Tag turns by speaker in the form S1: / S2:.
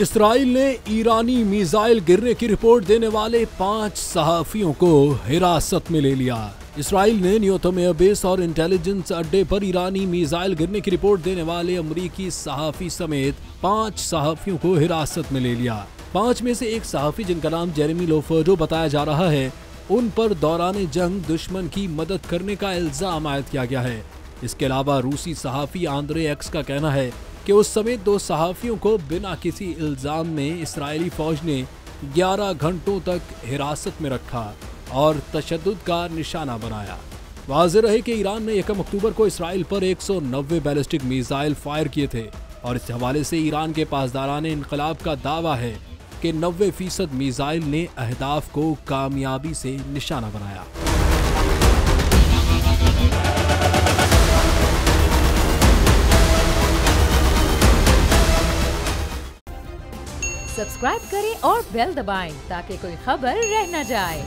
S1: Israel ने ईरानी missile गिरने की रिपोर्ट देने वाले 5 सहाफियों को हिरासत में ले लिया। इसराइल ने न्यूटन एयरबेस और इंटेलिजेंस अड्डे पर ईरानी मिसाइल गिरने की रिपोर्ट देने वाले अमरीकी सहाफी समेत 5 सहाफियों को हिरासत में ले लिया। 5 में से एक सहाफी, जिनका नाम जेरेमी लोफर्डो बताया जा रहा है, उन पर दौरान जंग दुश्मन की मदद करने का इल्जाम आयद किया गया है। इसके अलावा रूसी सहाफी आंद्रे एक्स का कहना है कि उस समेत 2 सहाफियों को बिना किसी इल्जाम में इसराइली फौज ने 11 घंटों तक हिरासत में रखा और तशद्दुद का निशाना बनाया। वाज़ेह रहे कि ईरान ने 1 अक्टूबर को इसराइल पर 190 बैलिस्टिक मिसाइल फायर किए थे और इस हवाले से ईरान के पासदाराने इनकलाब का दावा है कि 90% मिसाइल ने अहदाफ को कामयाबी से निशाना बनाया।
S2: सब्सक्राइब करें और बेल दबाएं ताकि कोई खबर रह न जाए।